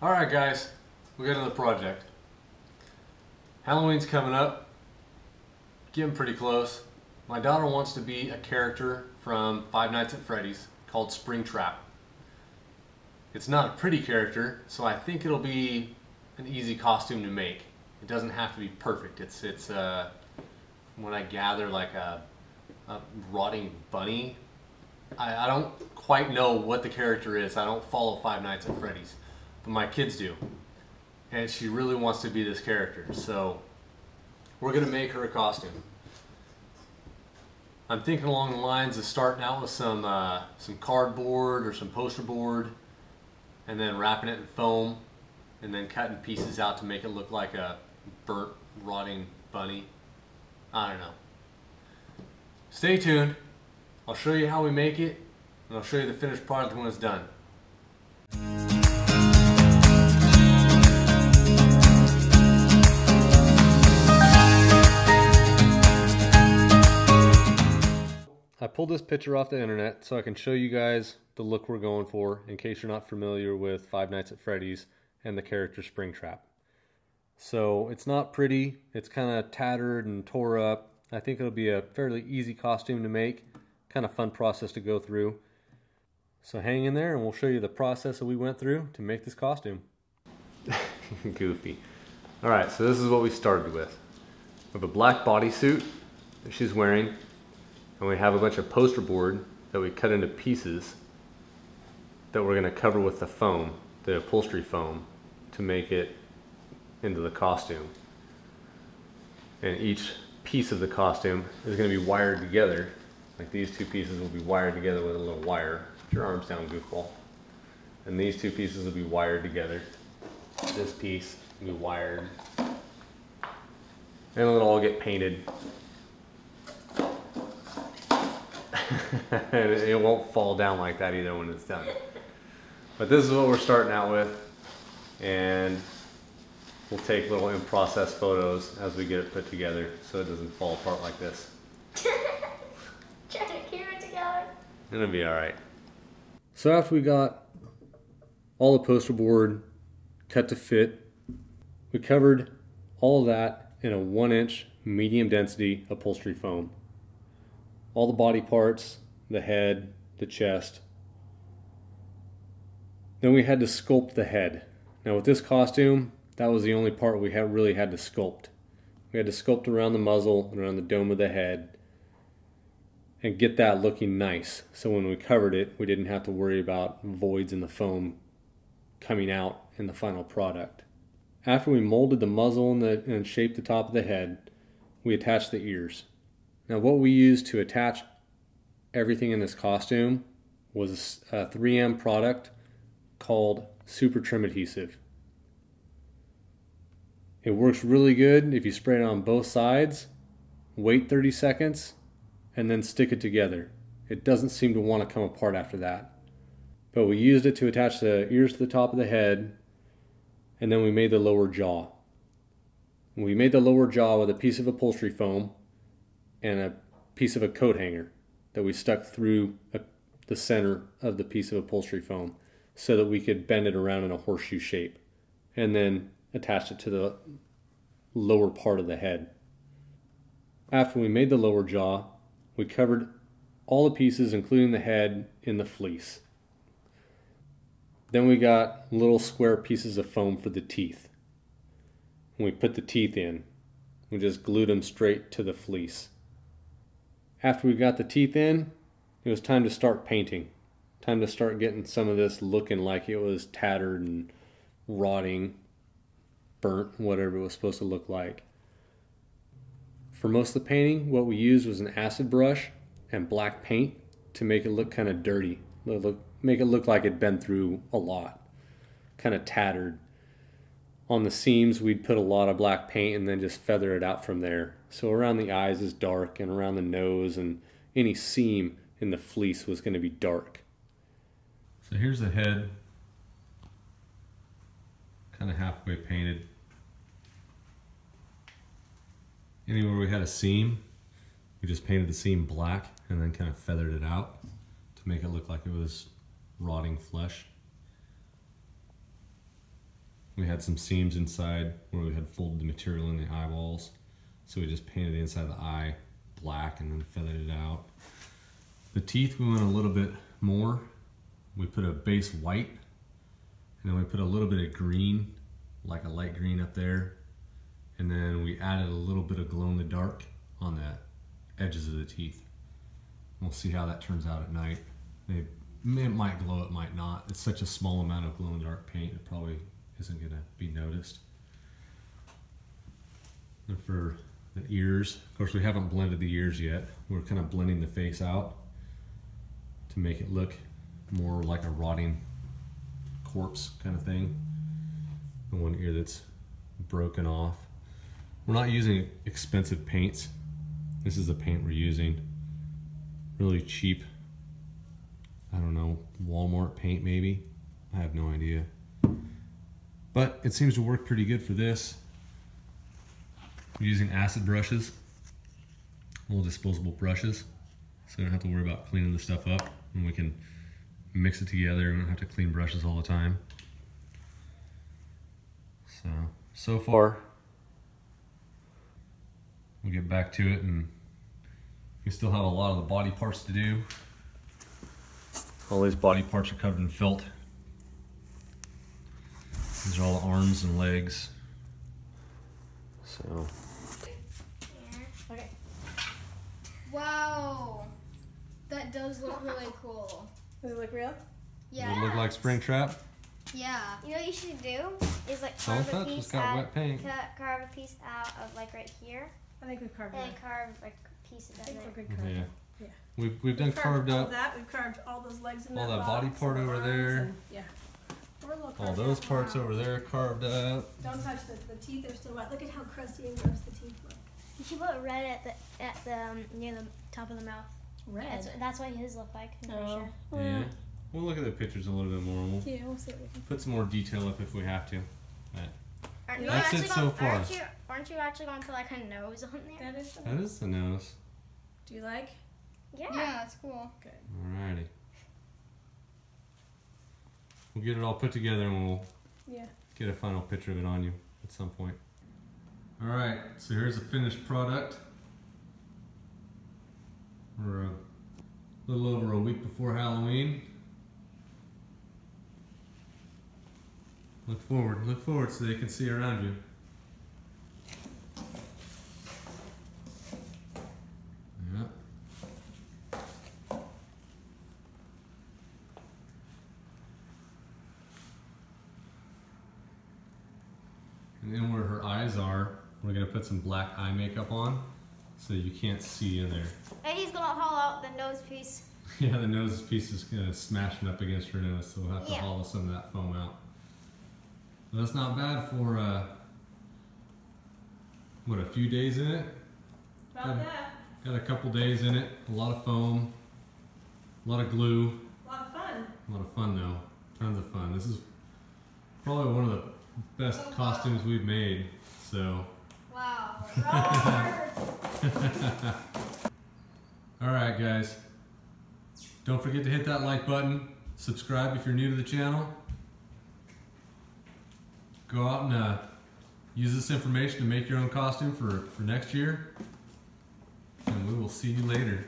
Alright guys, we'll get to the project. Halloween's coming up, getting pretty close. My daughter wants to be a character from Five Nights at Freddy's called Springtrap. It's not a pretty character, so I think it'll be an easy costume to make. It doesn't have to be perfect. It's when I gather like a rotting bunny. I don't quite know what the character is. I don't follow Five Nights at Freddy's, but my kids do. And she really wants to be this character, so we're gonna make her a costume. I'm thinking along the lines of starting out with some cardboard or some poster board, and then wrapping it in foam, and then cutting pieces out to make it look like a burnt, rotting bunny. I don't know. Stay tuned. I'll show you how we make it, and I'll show you the finished product when it's done. I pulled this picture off the internet so I can show you guys the look we're going for in case you're not familiar with Five Nights at Freddy's and the character Springtrap. So it's not pretty, it's kind of tattered and tore up. I think it'll be a fairly easy costume to make, kind of fun process to go through. So hang in there and we'll show you the process that we went through to make this costume. Goofy. Alright, so this is what we started with. We have a black bodysuit that she's wearing. And we have a bunch of poster board that we cut into pieces that we're going to cover with the foam, the upholstery foam, to make it into the costume. And each piece of the costume is going to be wired together. Like these two pieces will be wired together with a little wire. Put your arms down, goofball. And these two pieces will be wired together. This piece will be wired. And it'll all get painted. And it won't fall down like that either when it's done. But this is what we're starting out with, and we'll take little in-process photos as we get it put together so it doesn't fall apart like this. Trying to keep it together. It'll be alright. So after we got all the poster board cut to fit, we covered all of that in a 1-inch medium density upholstery foam. All the body parts, the head, the chest. Then we had to sculpt the head. Now with this costume, that was the only part we really had to sculpt. We had to sculpt around the muzzle and around the dome of the head and get that looking nice. So when we covered it, we didn't have to worry about voids in the foam coming out in the final product. After we molded the muzzle and shaped the top of the head, we attached the ears. Now what we used to attach everything in this costume was a 3M product called Super Trim Adhesive. It works really good if you spray it on both sides, wait 30 seconds, and then stick it together. It doesn't seem to want to come apart after that. But we used it to attach the ears to the top of the head, and then we made the lower jaw. We made the lower jaw with a piece of upholstery foam and a piece of a coat hanger that we stuck through the center of the piece of upholstery foam so that we could bend it around in a horseshoe shape and then attach it to the lower part of the head. After we made the lower jaw, we covered all the pieces, including the head, in the fleece. Then we got little square pieces of foam for the teeth. When we put the teeth in, we just glued them straight to the fleece. After we got the teeth in, it was time to start painting. Time to start getting some of this looking like it was tattered and rotting, burnt, whatever it was supposed to look like. For most of the painting, what we used was an acid brush and black paint to make it look kind of dirty. Make it look like it'd been through a lot. Kind of tattered. On the seams, we'd put a lot of black paint and then just feather it out from there. So around the eyes is dark, and around the nose and any seam in the fleece was going to be dark. So here's the head, kind of halfway painted. Anywhere we had a seam, we just painted the seam black and then kind of feathered it out to make it look like it was rotting flesh. We had some seams inside where we had folded the material in the eyeballs. So we just painted the inside of the eye black and then feathered it out. The teeth, we went a little bit more. We put a base white, and then we put a little bit of green, like a light green up there. And then we added a little bit of glow in the dark on the edges of the teeth. We'll see how that turns out at night. It might glow, it might not. It's such a small amount of glow in the dark paint, it probably isn't gonna be noticed. And for the ears, of course we haven't blended the ears yet. We're kind of blending the face out to make it look more like a rotting corpse kind of thing. The one ear that's broken off. We're not using expensive paints. This is the paint we're using. Really cheap, I don't know, Walmart paint maybe. I have no idea. But it seems to work pretty good for this. We're using acid brushes, little disposable brushes, so we don't have to worry about cleaning the stuff up, and we can mix it together. We don't have to clean brushes all the time. So far, we'll get back to it, and we still have a lot of the body parts to do. All these body parts are covered in felt. These are all the arms and legs. So. Okay. Wow. That does look really cool. Does it look real? Yeah. Does it look like Springtrap? Yeah. You know what you should do is like Don't carve a touch, piece it's got out. wet paint. Carve a piece out of like right here, I think we've carved and it. then carve like pieces I of think it. we're good carving. Yeah. Yeah. We've done carved all up that. We've carved all those legs in all that box, body part and the over arms, there. and- yeah. We're a little all carved those out. parts Wow. over there carved up. Don't touch the teeth are still wet. Look at how crusty and gross the teeth look. You should put red at the near the top of the mouth. Red. That's what his look like. I'm pretty Oh. sure. Yeah. We'll look at the pictures a little bit more. We'll Yeah, we'll see what we can. put some more detail up if we have to. But Aren't you That's actually it so gonna, far. Aren't you actually going to put like a nose on there? That is the that is the nose. Do you like? Yeah. Yeah, that's cool. Good. Alrighty. We'll get it all put together and we'll Yeah. get a final picture of it on you at some point. Alright, so here's the finished product. We're a little over a week before Halloween. Look forward so they can see around you. Yeah. And then where her eyes are, we're gonna put some black eye makeup on so you can't see in there. And he's gonna haul out the nose piece. Yeah, the nose piece is kind of smashing up against her nose, so we'll have to Yeah. hollow some of that foam out. But that's not bad for, what, a few days in it? About that. Got a couple days in it, a lot of foam, a lot of glue. A lot of fun. A lot of fun though, tons of fun. This is probably one of the best costumes we've made, so. Wow. Alright guys, don't forget to hit that like button, subscribe if you're new to the channel. Go out and use this information to make your own costume for next year. And we will see you later.